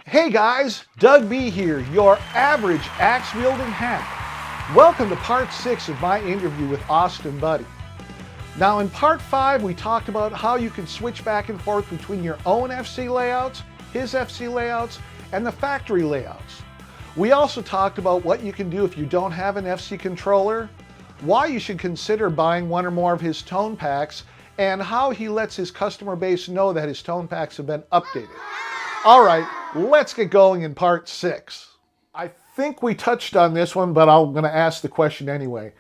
Hey guys, Doug B here, your average axe-wielding hack. Welcome to part 6 of my interview with AustinBuddy. Now in part 5, we talked about how you can switch back and forth between your own FC layouts, his FC layouts, and the factory layouts. We also talked about what you can do if you don't have an FC controller, why you should consider buying one or more of his tone packs, and how he lets his customer base know that his tone packs have been updated. All right, let's get going in part 6. I think we touched on this one, but I'm going to ask the question anyway.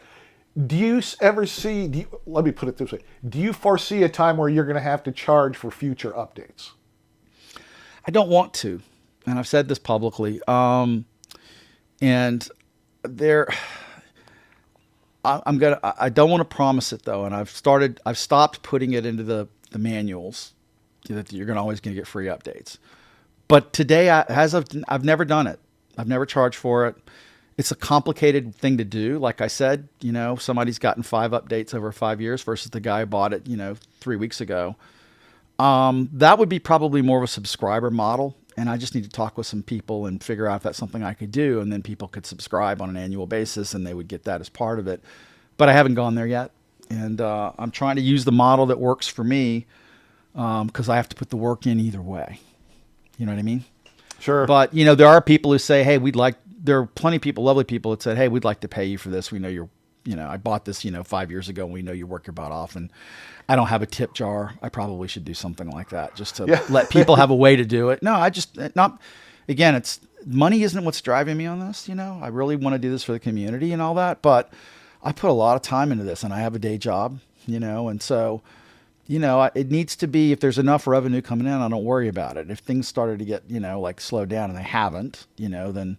Do you ever see, let me put it this way, do you foresee a time where you're going to have to charge for future updates? I don't want to, and I've said this publicly. And there, I don't want to promise it though, and I've stopped putting it into the manuals that you're always going to get free updates. But today, I've never done it. I've never charged for it. It's a complicated thing to do. Like I said, somebody's gotten 5 updates over 5 years versus the guy who bought it, 3 weeks ago. That would be probably more of a subscriber model. And I just need to talk with some people and figure out if that's something I could do. And then people could subscribe on an annual basis and they would get that as part of it. But I haven't gone there yet. And I'm trying to use the model that works for me because I have to put the work in either way. You know what I mean? Sure. But, there are people who say, hey, there are plenty of people, lovely people that said, hey, we'd like to pay you for this. We know I bought this, 5 years ago and we know you work your butt off and I don't have a tip jar. I probably should do something like that just to let people have a way to do it. No, again, money isn't what's driving me on this. I really want to do this for the community and all that, but I put a lot of time into this and I have a day job, and so, it needs to be, if there's enough revenue coming in, I don't worry about it. If things started to get, slow down and they haven't, then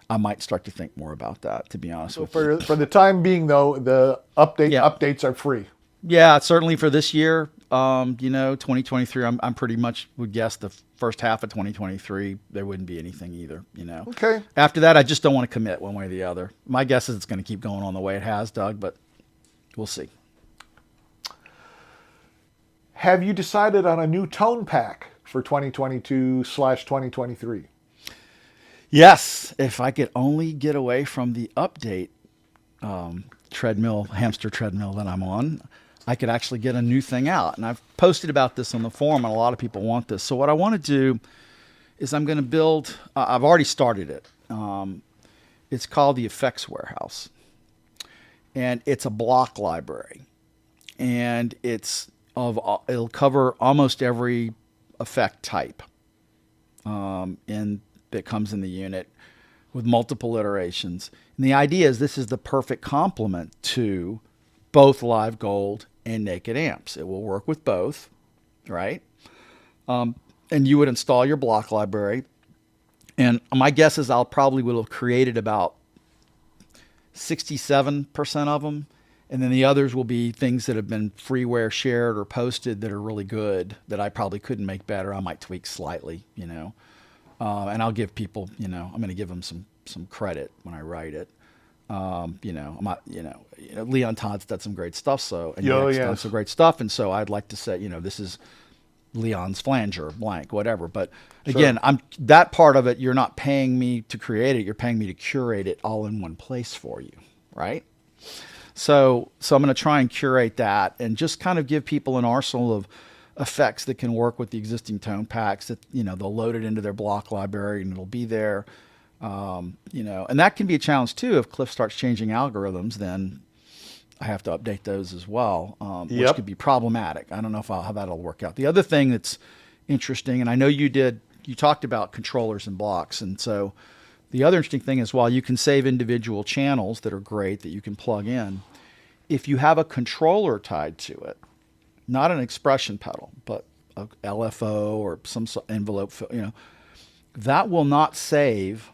I might start to think more about that, to be honest with you. For the time being though, the updates are free. Yeah, certainly for this year, 2023, I'm pretty much would guess the first half of 2023, there wouldn't be anything either, Okay. After that, I just don't want to commit one way or the other. My guess is it's going to keep going on the way it has, Doug, but we'll see. Have you decided on a new tone pack for 2022/2023? Yes, if I could only get away from the update hamster treadmill that I'm on, I could actually get a new thing out. And I've posted about this on the forum, and a lot of people want this. So what I want to do is I'm going to build, I've already started it. It's called the Effects Warehouse. And it's a block library. And it'll cover almost every effect type that comes in the unit with multiple iterations. And the idea is this is the perfect complement to both Live Gold and Naked Amps. It will work with both, right? And you would install your block library. And my guess is I'll probably will have created about 67% of them. And then the others will be things that have been freeware shared or posted that are really good that I probably couldn't make better. I might tweak slightly, and I'll give people, I'm going to give them some credit when I write it. I'm not, Leon Todd's done some great stuff. So, and Nick's done some great stuff. And so I'd like to say, this is Leon's flanger, blank, whatever. But again, that part of it, you're not paying me to create it. You're paying me to curate it all in one place for you. Right. So I'm going to try and curate that and just kind of give people an arsenal of effects that can work with the existing tone packs that, they'll load it into their block library and it'll be there. And that can be a challenge too. If Cliff starts changing algorithms, then I have to update those as well, which could be problematic. I don't know how that'll work out. The other thing that's interesting, and I know you talked about controllers and blocks. And so the other interesting thing is while you can save individual channels that are great that you can plug in, if you have a controller tied to it, not an expression pedal, but a LFO or some envelope, that will not save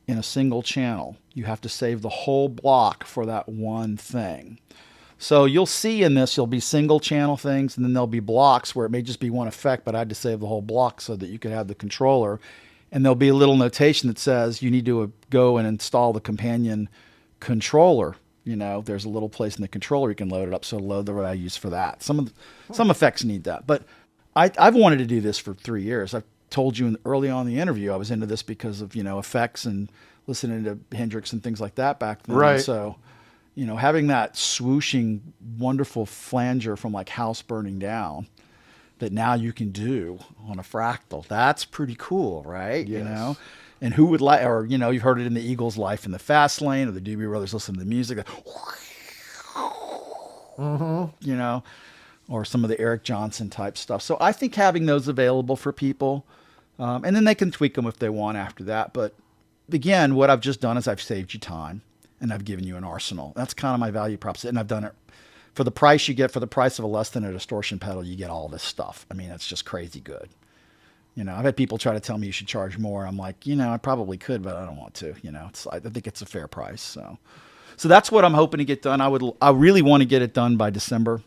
in a single channel. You have to save the whole block for that one thing. So you'll see in this, there'll be single channel things, and then there'll be blocks where it may just be one effect, but I had to save the whole block so that you could have the controller. And there'll be a little notation that says you need to go and install the companion controller. There's a little place in the controller you can load it up, so load the values for that. Some effects need that. But I've wanted to do this for 3 years. I've told you early on in the interview, I was into this because of, effects and listening to Hendrix and things like that back then. Right. So, having that swooshing, wonderful flanger from like House Burning Down that now you can do on a fractal, that's pretty cool, right? Yes. And who would like, or, you've heard it in the Eagles' Life in the Fast Lane, or the Doobie Brothers listen to the music, or some of the Eric Johnson type stuff. So I think having those available for people, and then they can tweak them if they want after that. But again, what I've just done is I've saved you time and I've given you an arsenal. That's kind of my value proposition. And I've done it for the price you get, for the price of a less than a distortion pedal, you get all this stuff. I mean, it's just crazy good. I've had people try to tell me you should charge more. I'm like, I probably could, but I don't want to. I think it's a fair price. So that's what I'm hoping to get done. I really want to get it done by December.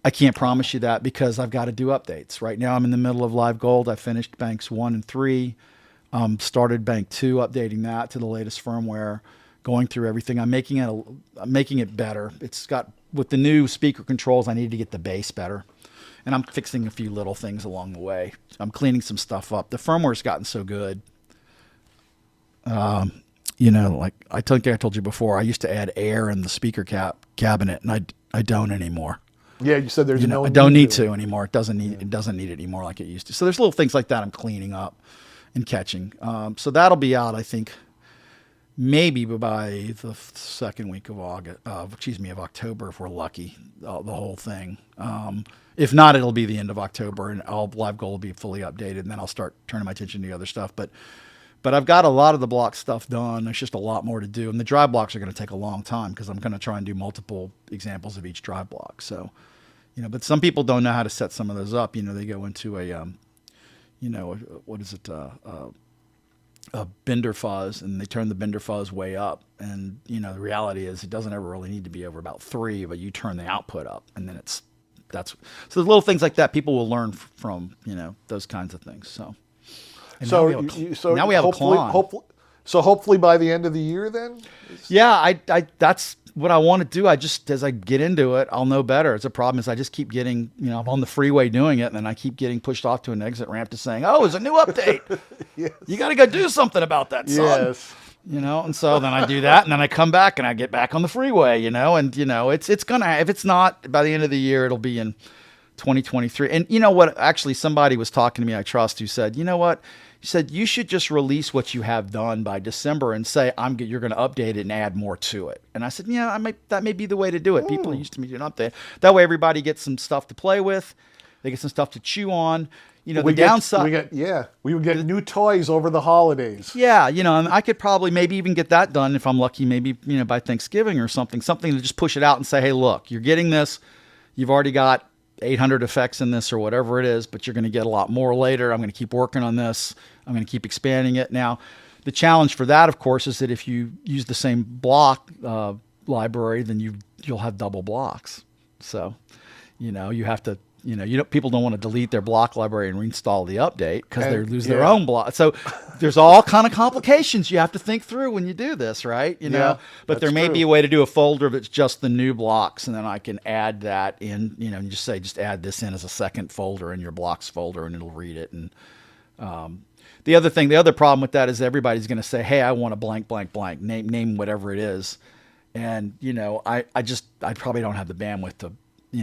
I can't promise you that because I've got to do updates. Right now I'm in the middle of Live Gold. I finished banks 1 and 3, started bank 2, updating that to the latest firmware, going through everything. I'm making it better. It's got, with the new speaker controls, I need to get the bass better. And I'm fixing a few little things along the way. I'm cleaning some stuff up. The firmware's gotten so good. Like I told you before, I used to add air in the speaker cabinet, and I don't anymore. Yeah, you said there's no. I don't need to anymore. It doesn't need it anymore like it used to. So there's little things like that I'm cleaning up and catching. So that'll be out, I think, maybe by the second week of October if we're lucky. The whole thing. If not, it'll be the end of October, and Live Gold will be fully updated, and then I'll start turning my attention to the other stuff. But I've got a lot of the block stuff done. There's just a lot more to do. And the drive blocks are going to take a long time because I'm going to try and do multiple examples of each drive block. So, but some people don't know how to set some of those up. They go into a bender fuzz, and they turn the bender fuzz way up. And, the reality is it doesn't ever really need to be over about 3, but you turn the output up, and then so there's little things like that people will learn from, those kinds of things. So. Now we have a clone. Hopefully by the end of the year, then. Yeah, I that's what I want to do. As I get into it, I'll know better. It's a problem is I just keep getting, I'm on the freeway doing it, and then I keep getting pushed off to an exit ramp to saying, "Oh, there's a new update. Yes. You got to go do something about that, son." Yes. And so then I do that, and then I come back and I get back on the freeway, it's gonna, if it's not by the end of the year, it'll be in 2023. And you know what? Actually, somebody was talking to me I trust who said, "You know what?" He said, "You should just release what you have done by December and say, you're going to update it and add more to it." And I said, "Yeah, that may be the way to do it." People used to me do an update. That way everybody gets some stuff to play with. They get some stuff to chew on. The downside. We would get new toys over the holidays. Yeah. And I could probably maybe even get that done if I'm lucky, maybe, by Thanksgiving or something to just push it out and say, "Hey, look, you're getting this. You've already got 800 effects in this or whatever it is, but you're going to get a lot more later. I'm going to keep working on this. I'm going to keep expanding it." Now, the challenge for that, of course, is that if you use the same block library, then you'll have double blocks. So, you have to, people don't want to delete their block library and reinstall the update because they lose their own block. So there's all kind of complications you have to think through when you do this, right? But there may be a way to do a folder that's just the new blocks, and then I can add that in, and just add this in as a second folder in your blocks folder, and it'll read it. And the other problem with that is everybody's going to say, "Hey, I want a blank, blank, blank, name whatever it is." And, I probably don't have the bandwidth to,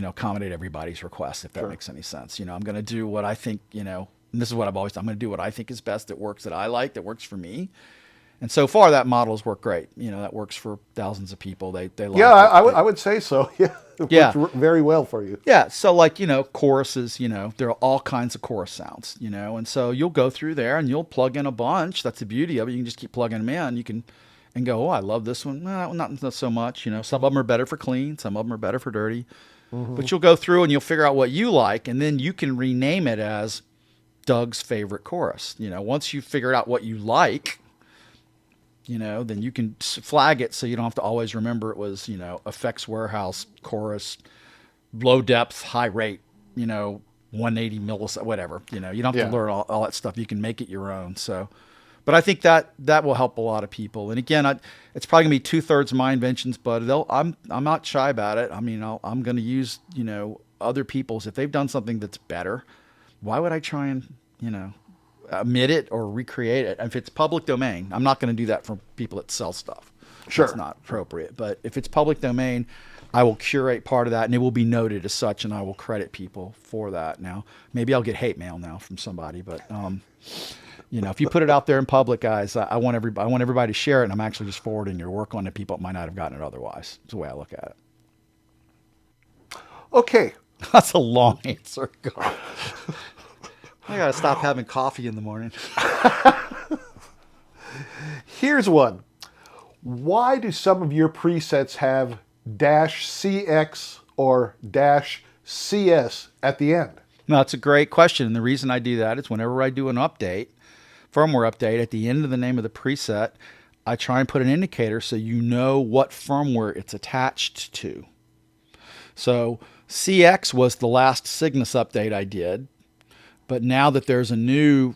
accommodate everybody's requests, if that makes any sense. I'm going to do what I think, and this is what I'm going to do what I think is best, that works, that I like, that works for me. And so far that model's worked great. That works for thousands of people. They like it. I would say so. Yeah. It worked very well for you. Yeah. So choruses, there are all kinds of chorus sounds, and so you'll go through there and you'll plug in a bunch. That's the beauty of it. You can just keep plugging them in. You can, and go, "Oh, I love this one." Well, not so much, some of them are better for clean. Some of them are better for dirty. Mm-hmm. But you'll go through and you'll figure out what you like, and then you can rename it as Doug's favorite chorus. Once you've figured out what you like, then you can flag it so you don't have to always remember it was, Effects Warehouse chorus, low depth, high rate, 180 millisecond, whatever. You don't have to learn all that stuff. You can make it your own. So, but I think that will help a lot of people. And again, it's probably gonna be 2/3 my inventions, but I'm not shy about it. I mean, I'm gonna use other people's. If they've done something that's better, why would I try and omit it or recreate it. If it's public domain, I'm not going to do that for people that sell stuff. Sure. It's not appropriate. But if it's public domain, I will curate part of that, and it will be noted as such, and I will credit people for that. Now, maybe I'll get hate mail now from somebody, but if you put it out there in public, guys, I want everybody to share it, and I'm actually just forwarding your work on to people that might not have gotten it otherwise. That's the way I look at it. Okay. That's a long answer. God. I got to stop having coffee in the morning. Here's one. Why do some of your presets have -CX or -CS at the end? No, that's a great question. And the reason I do that is whenever I do an update, firmware update, at the end of the name of the preset, I try and put an indicator so you know what firmware it's attached to. So CX was the last Cygnus update I did. But now that there's a new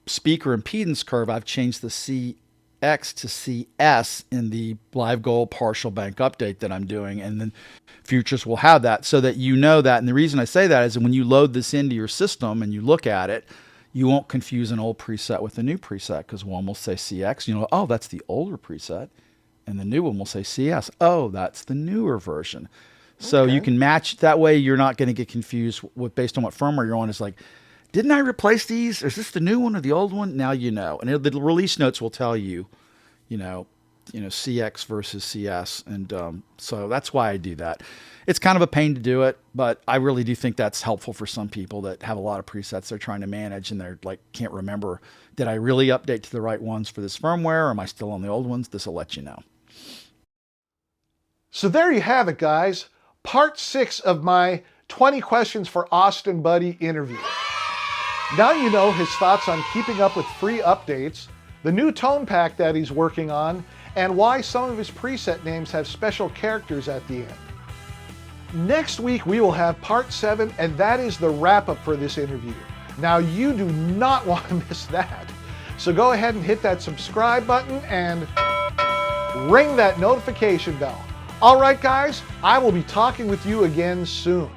speaker impedance curve, I've changed the CX to CS in the live goal partial bank update that I'm doing. And then futures will have that so that you know that. And the reason I say that is that when you load this into your system and you look at it, you won't confuse an old preset with a new preset, because one will say CX, oh, that's the older preset. And the new one will say CS. Oh, that's the newer version. So you can match that way. You're not going to get confused based on what firmware you're on. It's like, didn't I replace these? Is this the new one or the old one? Now you know. And the release notes will tell you, CX versus CS. And so that's why I do that. It's kind of a pain to do it, but I really do think that's helpful for some people that have a lot of presets they're trying to manage, and they're like, can't remember, did I really update to the right ones for this firmware, or am I still on the old ones? This will let you know. So there you have it, guys. Part 6 of my 20 Questions for AustinBuddy interview. Now you know his thoughts on keeping up with free updates, the new tone pack that he's working on, and why some of his preset names have special characters at the end. Next week we will have part 7, and that is the wrap-up for this interview. Now you do not want to miss that. So go ahead and hit that subscribe button and ring that notification bell. All right, guys, I will be talking with you again soon.